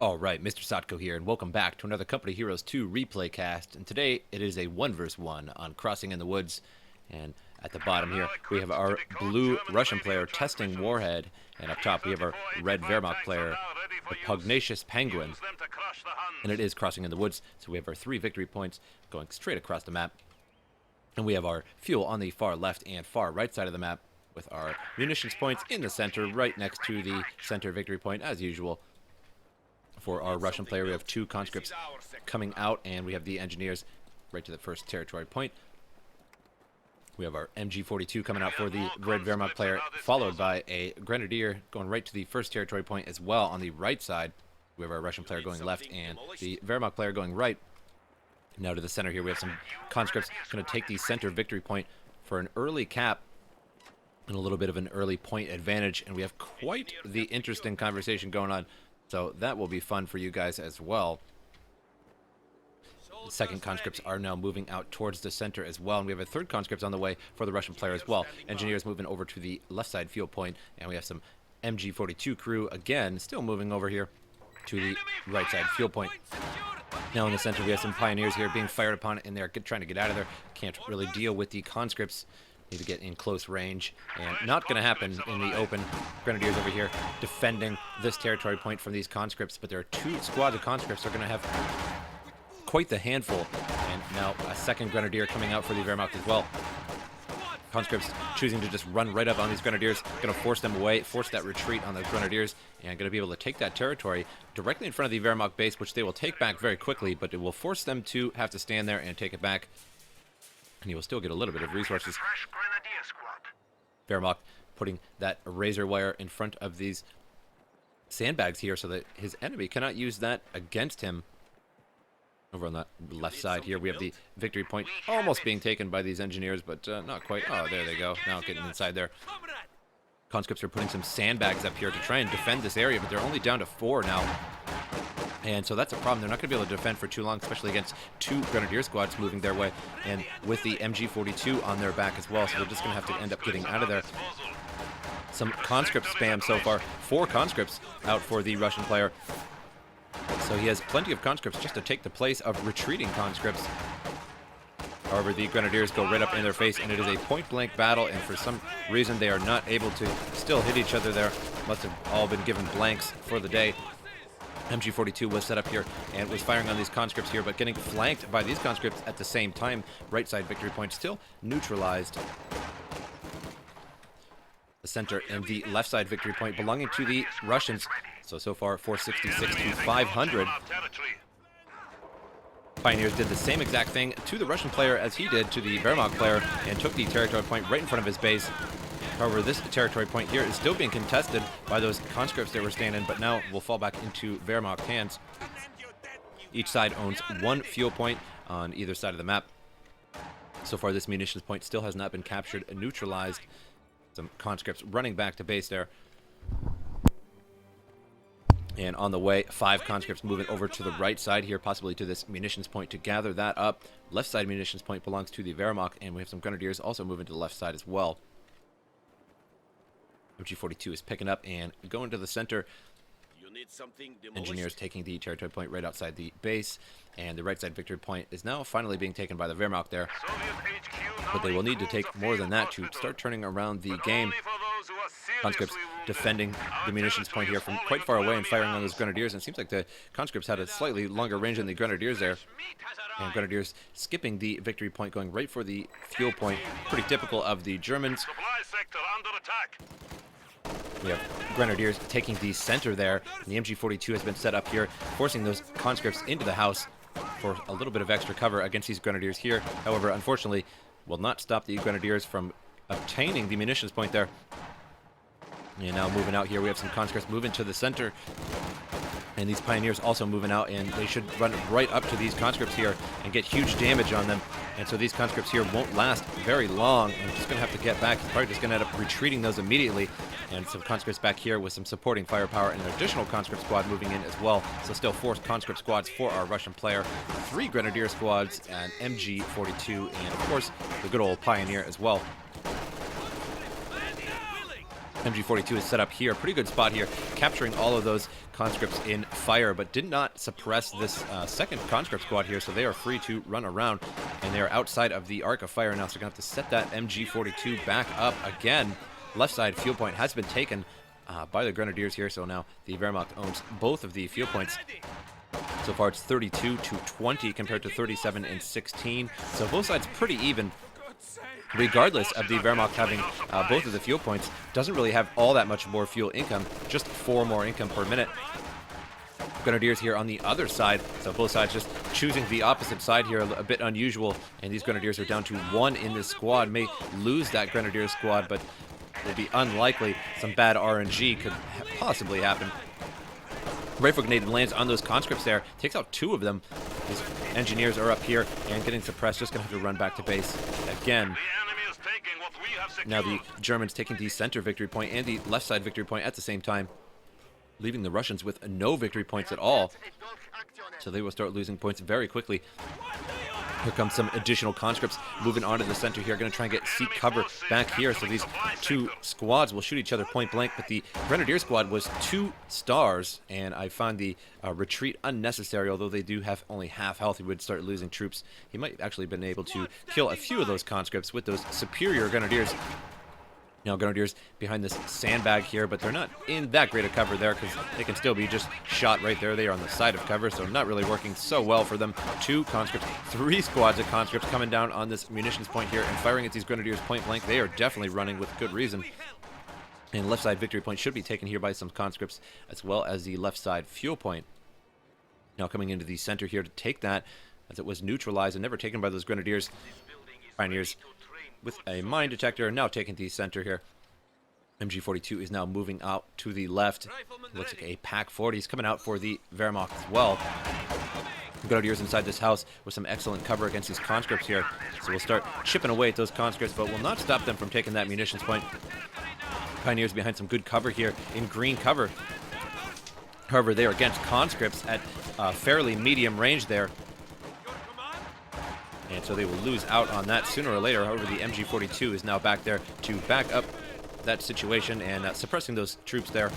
Alright, MrSotko here, and welcome back to another Company Heroes 2 replay cast. And today it is a 1 vs 1 on Crossing in the Woods. And at the bottom here, we have our blue Russian player, TestingWarHead. And up top, we have our red Wehrmacht player, ThePugnaciousPenguin. And it is Crossing in the Woods, so we have our 3 victory points going straight across the map. And we have our fuel on the far left and far right side of the map, with our munitions points in the center, right next to the center victory point, as usual. For our Russian player, we have 2 conscripts coming out, and we have the engineers right to the first territory point. We have our MG42 coming out for the red Wehrmacht player, followed by a grenadier going right to the first territory point as well on the right side. We have our Russian player going left and the Wehrmacht player going right. Now to the center here, we have some conscripts going to take the center victory point for an early cap and a little bit of an early point advantage, and we have quite the interesting conversation going on. So that will be fun for you guys as well. The second conscripts are now moving out towards the center as well. And we have a third conscript on the way for the Russian player as well. Engineers moving over to the left side field point. And we have some MG42 crew, again, still moving over here to the right side field point. Now in the center, we have some pioneers here being fired upon, and they're trying to get out of there. Can't really deal with the conscripts. Need to get in close range, and not going to happen in the open. Grenadiers over here defending this territory point from these conscripts, but there are 2 squads of conscripts. They're going to have quite the handful, and now a second grenadier coming out for the Wehrmacht as well. Conscripts choosing to just run right up on these grenadiers, going to force them away, force that retreat on the grenadiers, and going to be able to take that territory directly in front of the Wehrmacht base, which they will take back very quickly, but it will force them to have to stand there and take it back. And he will still get a little bit of resources. Wehrmacht putting that razor wire in front of these sandbags here so that his enemy cannot use that against him. Over on the left side here, we have the victory point almost being taken by these engineers, but not quite. Oh, there they go. Now getting inside there. Conscripts are putting some sandbags up here to try and defend this area, but they're only down to 4 now. And so that's a problem. They're not going to be able to defend for too long, especially against 2 grenadier squads moving their way, and with the MG42 on their back as well. So they're just going to have to end up getting out of there. Some conscript spam so far. 4 conscripts out for the Russian player. So he has plenty of conscripts just to take the place of retreating conscripts. However, the grenadiers go right up in their face, and it is a point-blank battle, and for some reason they are not able to still hit each other there. Must have all been given blanks for the day. MG42 was set up here and was firing on these conscripts here, but getting flanked by these conscripts at the same time. Right side victory point still neutralized. The center and the left side victory point belonging to the Russians. So far 466 to 500. Pioneers did the same exact thing to the Russian player as he did to the Wehrmacht player and took the territory point right in front of his base. However, this territory point here is still being contested by those conscripts that were standing, but now will fall back into Wehrmacht hands. Each side owns 1 fuel point on either side of the map. So far, this munitions point still has not been captured and neutralized. Some conscripts running back to base there. And on the way, 5 conscripts moving over to the right side here, possibly to this munitions point to gather that up. Left side munitions point belongs to the Wehrmacht, and we have some grenadiers also moving to the left side as well. MG42 is picking up and going to the center. Engineers taking the territory point right outside the base, and the right side victory point is now finally being taken by the Wehrmacht there. But they will need to take more than that to start turning around the game. Conscripts defending the munitions point here from quite far away and firing on those grenadiers, and it seems like the conscripts had a slightly longer range than the grenadiers there. And grenadiers skipping the victory point, going right for the fuel point. Pretty typical of the Germans. We have grenadiers taking the center there, and the MG42 has been set up here, forcing those conscripts into the house for a little bit of extra cover against these grenadiers here. However, unfortunately, will not stop the grenadiers from obtaining the munitions point there. And now moving out here, we have some conscripts moving to the center, and these pioneers also moving out, and they should run right up to these conscripts here and get huge damage on them. And so these conscripts here won't last very long, and just going to have to get back. He's probably just going to end up retreating those immediately. And some conscripts back here with some supporting firepower, and an additional conscript squad moving in as well. So still 4 conscript squads for our Russian player, 3 grenadier squads, and MG42, and of course the good old pioneer as well. MG42 is set up here. Pretty good spot here, capturing all of those conscripts in fire, but did not suppress this second conscript squad here, so they are free to run around, and they are outside of the arc of fire now, so they're going to have to set that MG42 back up again. Left side fuel point has been taken by the Grenadiers here, so now the Wehrmacht owns both of the fuel points. So far it's 32 to 20 compared to 37 and 16, so both sides pretty even. Regardless of the Wehrmacht having both of the fuel points, doesn't really have all that much more fuel income, just 4 more income per minute. Grenadiers here on the other side, so both sides just choosing the opposite side here, a bit unusual, and these Grenadiers are down to 1 in this squad. May lose that Grenadier squad, but will be unlikely. Some bad RNG could possibly happen. Rifle grenade lands on those conscripts there, takes out 2 of them. These engineers are up here and getting suppressed, just going to have to run back to base again. Now the Germans taking the center victory point and the left side victory point at the same time, leaving the Russians with no victory points at all. So they will start losing points very quickly. Here comes some additional conscripts moving onto the center here, going to try and get seek cover back here. So these 2 squads will shoot each other point blank, but the Grenadier squad was 2 stars, and I found the retreat unnecessary, although they do have only half health. He would start losing troops. He might actually have been able to kill a few of those conscripts with those superior Grenadiers. Now Grenadiers behind this sandbag here, but they're not in that great a cover there because they can still be just shot right there. They are on the side of cover, so not really working so well for them. 2 conscripts, 3 squads of conscripts coming down on this munitions point here and firing at these Grenadiers point blank. They are definitely running with good reason. And left side victory point should be taken here by some conscripts, as well as the left side fuel point. Now coming into the center here to take that, as it was neutralized and never taken by those Grenadiers. Pioneers with a mine detector, now taking the center here. MG42 is now moving out to the left. Looks like a Pack 40 is coming out for the Wehrmacht as well. Grenadiers inside this house with some excellent cover against these conscripts here. So we'll start chipping away at those conscripts, but will not stop them from taking that munitions point. Pioneers behind some good cover here in green cover. However, they are against conscripts at fairly medium range there. And so they will lose out on that sooner or later. However, the MG42 is now back there to back up that situation and suppressing those troops there.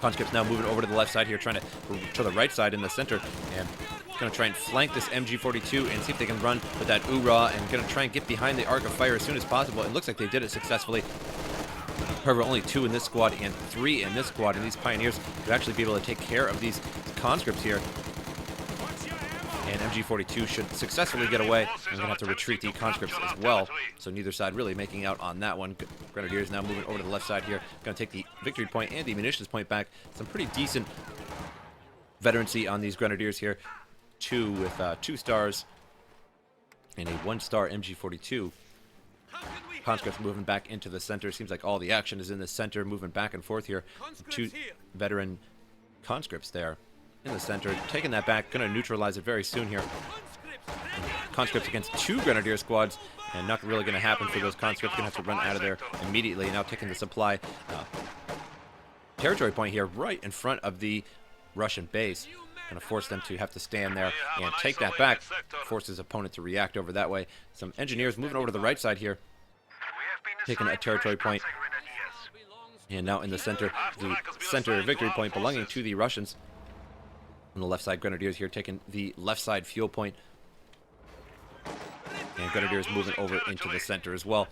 Conscripts now moving over to the left side here, trying to the right side in the center, and going to try and flank this MG42 and see if they can run with that oorah, and going to try and get behind the arc of fire as soon as possible. It looks like they did it successfully. However, only 2 in this squad and 3 in this squad, and these Pioneers could actually be able to take care of these conscripts here. And MG42 should successfully get away. I'm going to have to retreat the conscripts as well. So neither side really making out on that one. Grenadiers now moving over to the left side here. Going to take the victory point and the munitions point back. Some pretty decent veterancy on these Grenadiers here. 2 with 2 stars and a 1-star MG42. Conscripts moving back into the center. Seems like all the action is in the center, moving back and forth here. 2 veteran conscripts there in the center, taking that back, going to neutralize it very soon here. Conscripts against 2 Grenadier squads, and not really going to happen for those conscripts. Going to have to run out of there immediately. Now taking the supply territory point here right in front of the Russian base. Going to force them to have to stand there and take that back. Force his opponent to react over that way. Some engineers moving over to the right side here, taking a territory point. And now in the center victory point belonging to the Russians. On the left side, Grenadiers here taking the left side fuel point. And Grenadiers moving over into the center as well.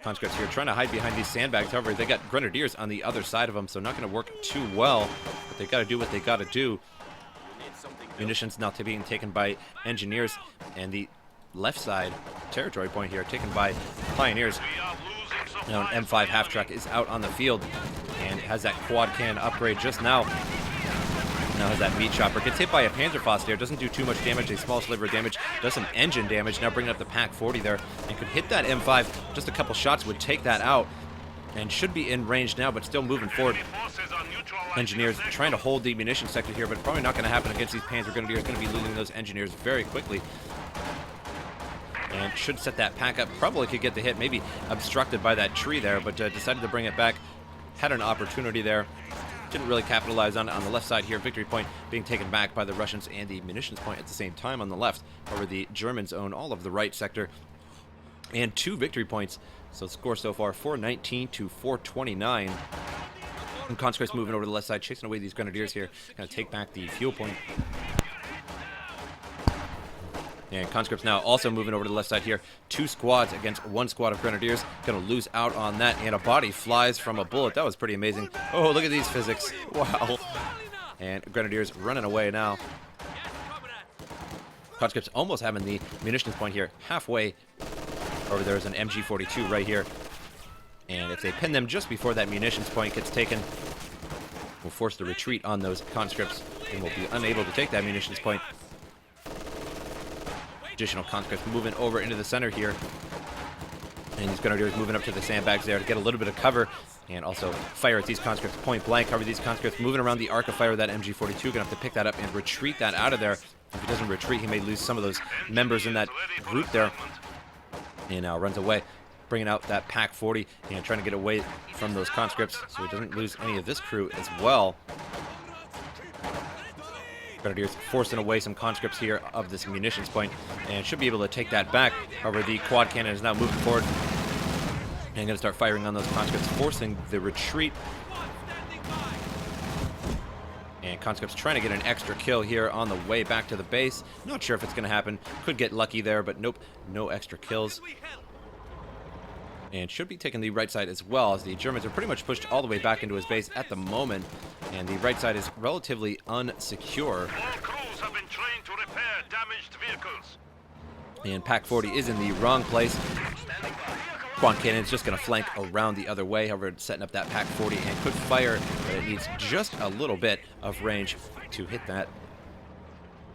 Conscripts here trying to hide behind these sandbags. However, they got Grenadiers on the other side of them, so not going to work too well. But they got to do what they got to do. Munitions now being taken by engineers, and the left side territory point here taken by Pioneers. Now an M5 half-track is out on the field and has that quad cannon upgrade just now. Now has that meat chopper. Gets hit by a Panzerfaust there. Doesn't do too much damage. A small sliver of damage. Does some engine damage. Now bringing up the Pack 40 there. And could hit that M5. Just a couple shots would take that out. And should be in range now, but still moving forward. Engineers trying to hold the munition sector here, but probably not going to happen against these Panzer Grenadiers. Going to be losing those engineers very quickly. And should set that pack up. Probably could get the hit. Maybe obstructed by that tree there, but decided to bring it back. Had an opportunity there. Didn't really capitalize on it on the left side here. Victory point being taken back by the Russians and the munitions point at the same time on the left. However, the Germans own all of the right sector. and 2 victory points. So score so far 419 to 429. And Conscripts moving over to the left side, chasing away these Grenadiers here. Going to take back the fuel point. And Conscripts now also moving over to the left side here. 2 squads against 1 squad of Grenadiers. Going to lose out on that. And a body flies from a bullet. That was pretty amazing. Oh, look at these physics. Wow. And Grenadiers running away now. Conscripts almost having the munitions point here. Halfway over there is an MG42 right here. And if they pin them just before that munitions point gets taken, we'll force the retreat on those Conscripts and we'll be unable to take that munitions point. Additional Conscripts moving over into the center here. And these Grenadiers moving up to the sandbags there to get a little bit of cover and also fire at these Conscripts point blank. Cover these Conscripts moving around the arc of fire of that MG42. Gonna have to pick that up and retreat that out of there. If he doesn't retreat, he may lose some of those members in that group there. And now runs away, bringing out that Pack 40 and trying to get away from those Conscripts so he doesn't lose any of this crew as well. Grenadiers forcing away some Conscripts here of this munitions point and should be able to take that back. However, the quad cannon is now moving forward and going to start firing on those Conscripts, forcing the retreat. And Conscripts trying to get an extra kill here on the way back to the base. Not sure if it's going to happen. Could get lucky there, but nope, no extra kills. And should be taking the right side as well, as the Germans are pretty much pushed all the way back into his base at the moment. And the right side is relatively unsecure. All crews have been trained to repair damaged vehicles. And Pack 40 is in the wrong place. Quad cannon is just going to flank around the other way, however, setting up that Pack 40 and could fire, but it needs just a little bit of range to hit that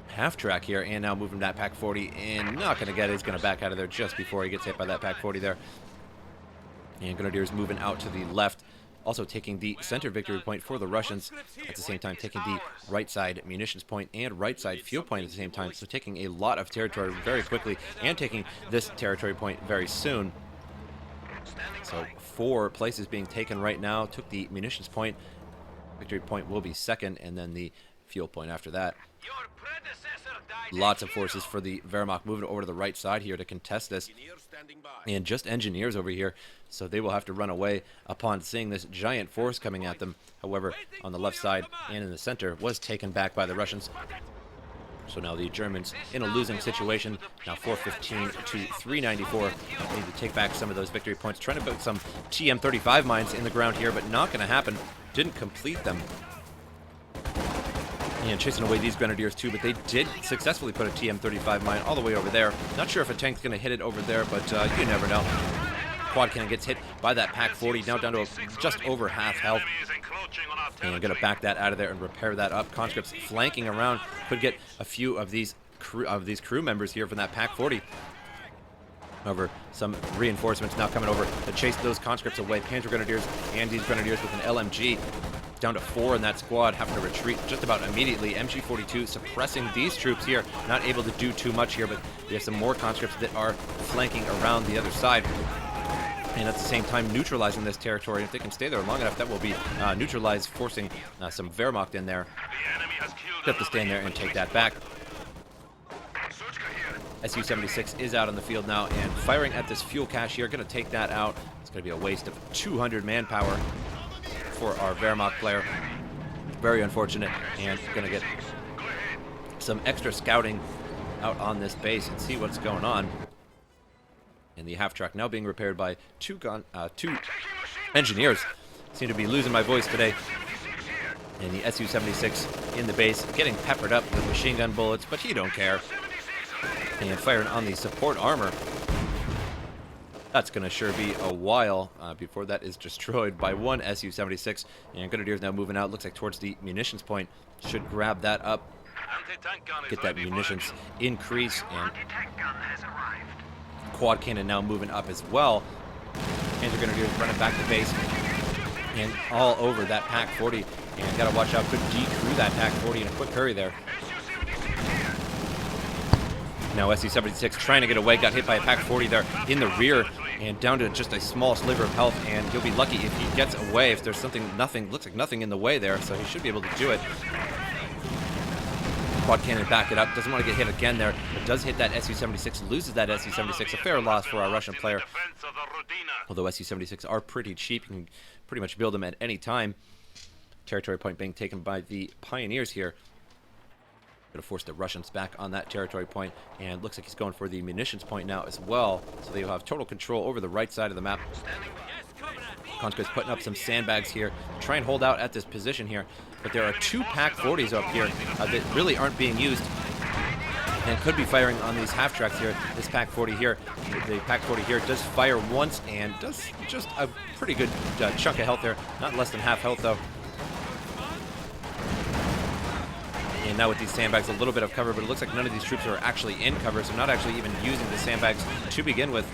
half track here. And now moving that Pack 40 and not going to get it. He's going to back out of there just before he gets hit by that Pack 40 there. And Grenadiers moving out to the left, also taking the center victory point for the Russians, at the same time taking the right side munitions point and right side fuel point at the same time. So taking a lot of territory very quickly and taking this territory point very soon. So 4 places being taken right now. Took the munitions point. Victory point will be second, and then the fuel point after that. Lots of forces for the Wehrmacht moving over to the right side here to contest this. And just engineers over here, so they will have to run away upon seeing this giant force coming at them. However, on the left side and in the center was taken back by the Russians. So now the Germans in a losing situation. Now 415 to 394. Need to take back some of those victory points. Trying to put some TM35 mines in the ground here, but not going to happen. Didn't complete them. And chasing away these Grenadiers too, but they did successfully put a TM35 mine all the way over there. Not sure if a tank's going to hit it over there, but you never know. Quad cannon gets hit by that Pack 40, now down to just over half health. And going to back that out of there and repair that up. Conscripts flanking around, could get a few of these crew members here from that Pack 40. However, some reinforcements now coming over to chase those Conscripts away. Panzer Grenadiers and these Grenadiers with an LMG. Down to 4 in that squad, having to retreat just about immediately. MG42 suppressing these troops here, not able to do too much here, but we have some more Conscripts that are flanking around the other side. And at the same time neutralizing this territory. If they can stay there long enough, that will be neutralized, forcing some Wehrmacht in there. Have to stand there and take that back. Su-76 is out on the field now and firing at this fuel cache here. Going to take that out. It's going to be a waste of 200 manpower for our Wehrmacht player. Very unfortunate, and going to get some extra scouting out on this base and see what's going on. And the half track now being repaired by two engineers. Seem to be losing my voice today. And the Su-76 in the base getting peppered up with machine gun bullets, but he don't care. And firing on the support armor. That's going to sure be a while before that is destroyed by one Su-76. And Grenadiers now moving out, looks like towards the munitions point. Should grab that up, get that munitions increase, and quad cannon now moving up as well. Panzer Grenadiers running back to base and all over that Pack 40. And got to watch out, could decrew that Pack 40 in a quick hurry there. Now Su-76 trying to get away, got hit by a Pack 40 there in the rear and down to just a small sliver of health, and he'll be lucky if he gets away, if there's looks like nothing in the way there, so he should be able to do it. Quad cannon back it up. Doesn't want to get hit again there. It does hit that Su-76. Loses that Su-76. A fair loss for our Russian player. Although Su-76 are pretty cheap. You can pretty much build them at any time. Territory point being taken by the Pioneers here. Going to force the Russians back on that territory point, and looks like he's going for the munitions point now as well, so they will have total control over the right side of the map. Conscript's putting up some sandbags here, try and hold out at this position here, but there are two Pak-40s up here that really aren't being used and could be firing on these half-tracks here. This Pak-40 here, the Pak-40 here does fire once and does just a pretty good chunk of health there, not less than half health though. And now with these sandbags, a little bit of cover, but it looks like none of these troops are actually in cover, so not actually even using the sandbags to begin with.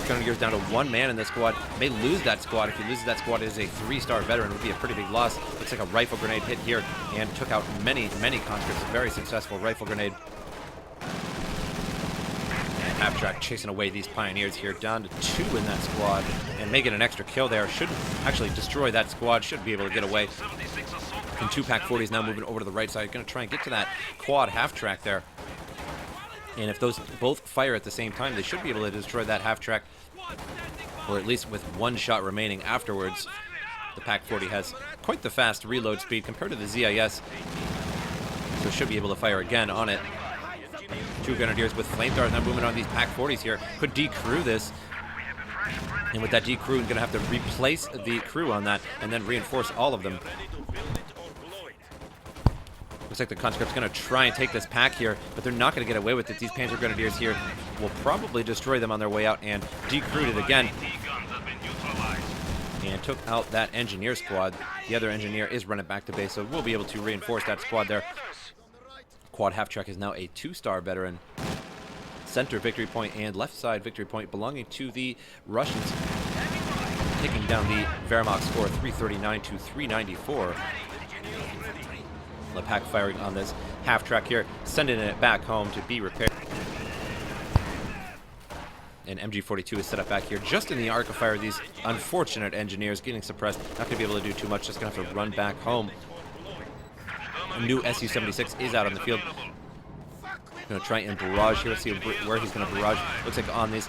Grenadiers down to one man in this squad. May lose that squad. If he loses that squad, it is a 3-star veteran. It would be a pretty big loss. Looks like a rifle grenade hit here and took out many conscripts. A very successful rifle grenade. And half-track chasing away these Pioneers here, down to 2 in that squad, and may get an extra kill there. Should actually destroy that squad. Should be able to get away. And 2 Pak-40s now moving over to the right side. Going to try and get to that quad half-track there. And if those both fire at the same time, they should be able to destroy that half-track, or at least with one shot remaining afterwards. The Pak-40 has quite the fast reload speed compared to the ZIS, so should be able to fire again on it. 2 Grenadiers with flamethrowers now moving on these Pak-40s here. Could decrew this. And with that decrew, going to have to replace the crew on that and then reinforce all of them. Looks like the conscript's going to try and take this pack here, but they're not going to get away with it. These Panzer Grenadiers here will probably destroy them on their way out, and decrewed it again. And took out that engineer squad. The other engineer is running back to base, so we'll be able to reinforce that squad there. Quad half-track is now a 2-star veteran. Center victory point and left side victory point belonging to the Russians, taking down the Wehrmacht score 339 to 394. Lepak firing on this half-track here, sending it back home to be repaired. And MG42 is set up back here just in the arc of fire. These unfortunate engineers getting suppressed, not going to be able to do too much, just going to have to run back home. A new Su-76 is out on the field. Going to try and barrage here. Let's see where he's going to barrage. Looks like on these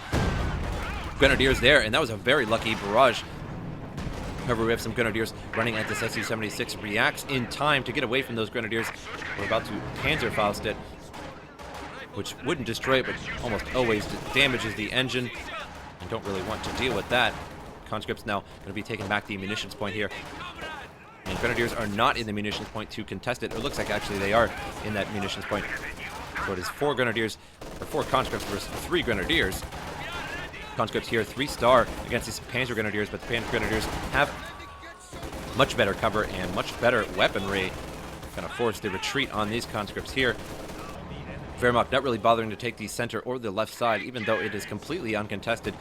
Grenadiers there, and that was a very lucky barrage. However, we have some Grenadiers running at this Su-76. Reacts in time to get away from those Grenadiers. We're about to Panzerfaust it, which wouldn't destroy it, but almost always damages the engine. And don't really want to deal with that. Conscripts now going to be taking back the munitions point here. And Grenadiers are not in the munitions point to contest it. It looks like actually they are in that munitions point. So it is 4 Grenadiers, or 4 conscripts versus 3 Grenadiers. Conscripts here 3-star against these Panzer Grenadiers, but the Panzer Grenadiers have much better cover and much better weaponry. Going to force the retreat on these conscripts here. Wehrmacht not really bothering to take the center or the left side, even though it is completely uncontested,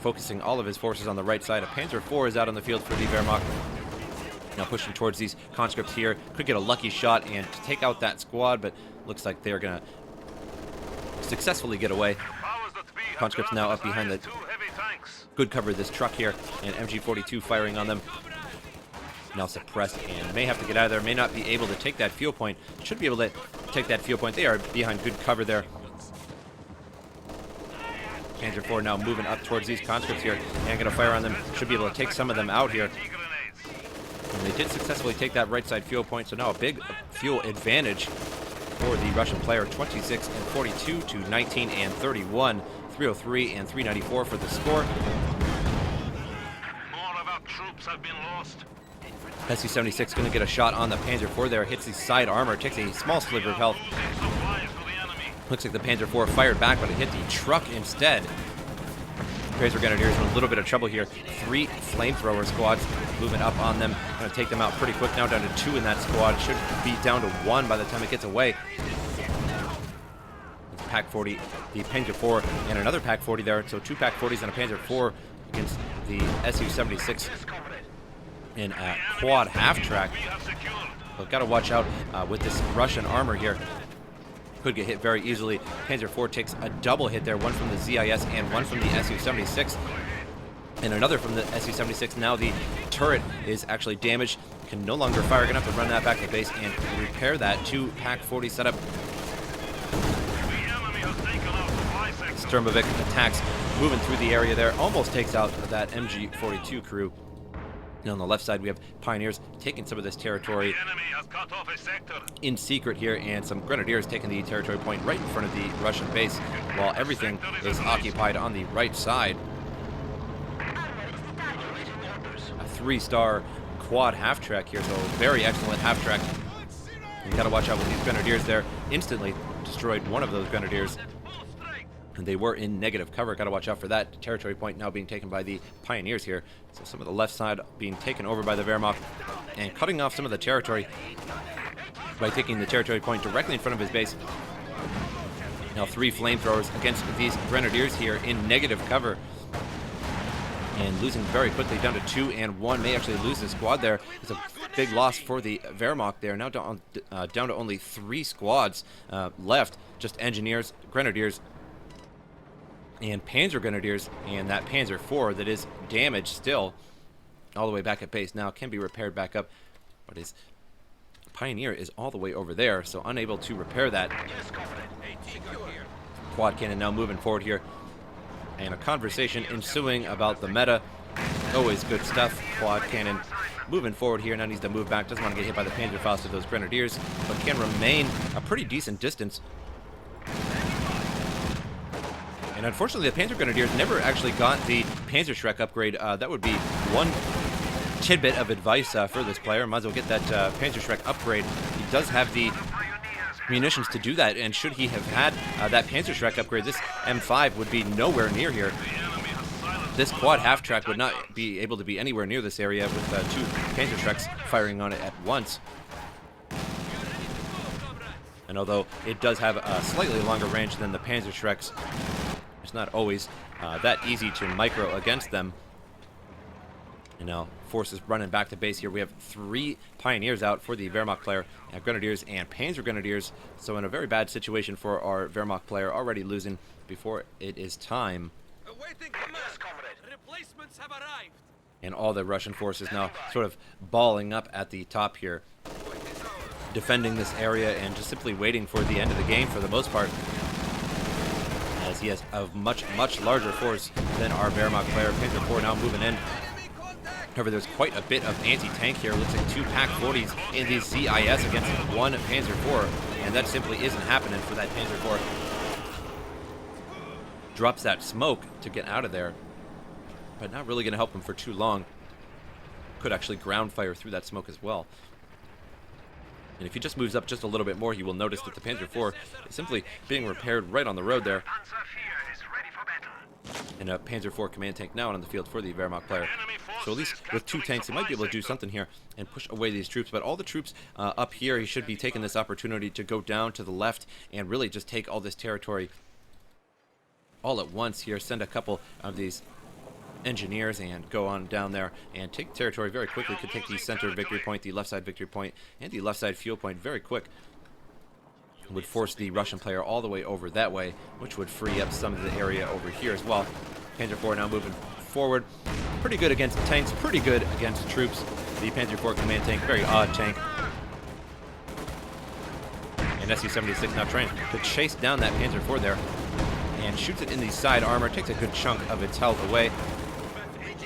focusing all of his forces on the right side. A Panzer IV is out on the field for the Wehrmacht. Now pushing towards these conscripts here. Could get a lucky shot and take out that squad, but looks like they're going to successfully get away. Conscripts now up behind the good cover of this truck here, and MG42 firing on them. Now suppressed and may have to get out of there, may not be able to take that fuel point. Should be able to take that fuel point. They are behind good cover there. Panzer IV now moving up towards these conscripts here and going to fire on them. Should be able to take some of them out here. And they did successfully take that right side fuel point, so now a big fuel advantage for the Russian player. 26 and 42 to 19 and 31. 303 and 394 for the score. More of our troops have been lost. Su-76 going to get a shot on the Panzer IV there. Hits the side armor, takes a small sliver of health. Looks like the Panzer IV fired back, but it hit the truck instead. Panzer Grenadiers in a little bit of trouble here. 3 flamethrower squads moving up on them. Going to take them out pretty quick now, down to 2 in that squad. Should be down to 1 by the time it gets away. Pak-40, the Panzer IV, and another Pak-40 there. So 2 Pak-40s and a Panzer IV against the Su-76 in a quad half-track. But got to watch out with this Russian armor here. Could get hit very easily. Panzer IV takes a double hit there, one from the ZIS and one from the Su-76. And another from the Su-76. Now the turret is actually damaged. can no longer fire. Gonna have to run that back to base and repair that 2 Pak-40 setup. Sturmovik attacks, moving through the area there, almost takes out that MG-42 crew. And on the left side, we have Pioneers taking some of this territory in secret here, and some Grenadiers taking the territory point right in front of the Russian base, while everything is occupied on the right side. A 3-star quad half-track here, so very excellent half-track. You gotta watch out with these Grenadiers there. Instantly destroyed one of those Grenadiers. And they were in negative cover. Got to watch out for that territory point now being taken by the Pioneers here. So some of the left side being taken over by the Wehrmacht and cutting off some of the territory by taking the territory point directly in front of his base. Now 3 flamethrowers against these Grenadiers here in negative cover. And losing very quickly down to 2 and 1. May actually lose the squad there. It's a big loss for the Wehrmacht there. Now down to only 3 squads left. Just Engineers, Grenadiers, and Panzer Grenadiers, and that Panzer IV that is damaged still all the way back at base. Now can be repaired back up, but his Pioneer is all the way over there, so unable to repair that. Quad cannon now moving forward here, and a conversation ensuing about the meta. Always good stuff. Quad cannon moving forward here, now needs to move back, doesn't want to get hit by the Panzerfaust of those Grenadiers, but can remain a pretty decent distance. And unfortunately, the Panzer Grenadiers never actually got the Panzerschreck upgrade. That would be one tidbit of advice for this player. Might as well get that Panzerschreck upgrade. He does have the munitions to do that, and should he have had that Panzerschreck upgrade, this M5 would be nowhere near here. This quad half-track would not be able to be anywhere near this area with 2 Panzerschrecks firing on it at once. And although it does have a slightly longer range than the Panzerschrecks, it's not always that easy to micro against them. And now forces running back to base here. We have 3 Pioneers out for the Wehrmacht player, Grenadiers and Panzer Grenadiers. So in a very bad situation for our Wehrmacht player, already losing before it is time. Awaiting command. Replacements have arrived. And all the Russian forces now sort of balling up at the top here, defending this area and just simply waiting for the end of the game for the most part, as he has a much larger force than our Wehrmacht player. Panzer IV now moving in. However, there's quite a bit of anti-tank here. Looks like 2 Pak-40s in the CIS against 1 Panzer IV, and that simply isn't happening for that Panzer IV. Drops that smoke to get out of there, but not really going to help him for too long. Could actually ground fire through that smoke as well. And if he just moves up just a little bit more, he will notice that the Panzer IV is simply being repaired right on the road there. And a Panzer IV command tank now on the field for the Wehrmacht player. So at least with 2 tanks, he might be able to do something here and push away these troops. But all the troops up here, he should be taking this opportunity to go down to the left and really just take all this territory all at once here. Send a couple of these Engineers and go on down there and take territory very quickly. Could take the center victory point, the left side victory point, and the left side fuel point very quick. Would force the Russian player all the way over that way, which would free up some of the area over here as well. Panzer IV now moving forward. Pretty good against tanks, pretty good against troops. The Panzer IV command tank, very odd tank. And Su-76 now trying to chase down that Panzer IV there, and shoots it in the side armor, takes a good chunk of its health away.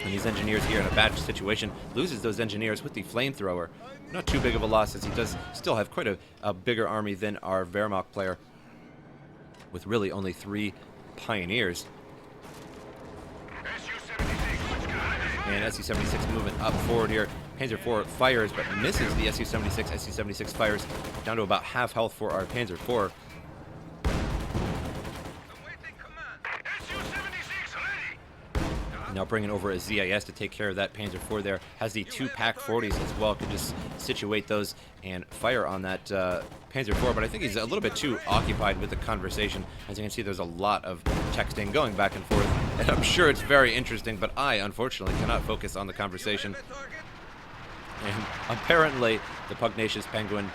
And these Engineers here in a bad situation, loses those Engineers with the flamethrower. Not too big of a loss, as he does still have quite a bigger army than our Wehrmacht player, with really only 3 Pioneers. And Su-76 moving up forward here. Panzer IV fires, but misses the Su-76. Su-76 fires down to about half health for our Panzer IV. Now bringing over a ZIS to take care of that Panzer IV there. Has the 2 Pak-40s as well. Could just situate those and fire on that Panzer IV. But I think he's a little bit too occupied with the conversation. As you can see, there's a lot of texting going back and forth. And I'm sure it's very interesting, but I, unfortunately, cannot focus on the conversation. And apparently, the Pugnacious Penguin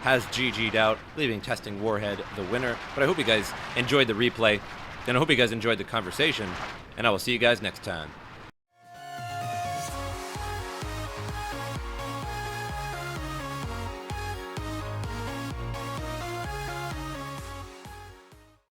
has GG'd out, leaving TestingWarHead the winner. But I hope you guys enjoyed the replay, and I hope you guys enjoyed the conversation. And I will see you guys next time.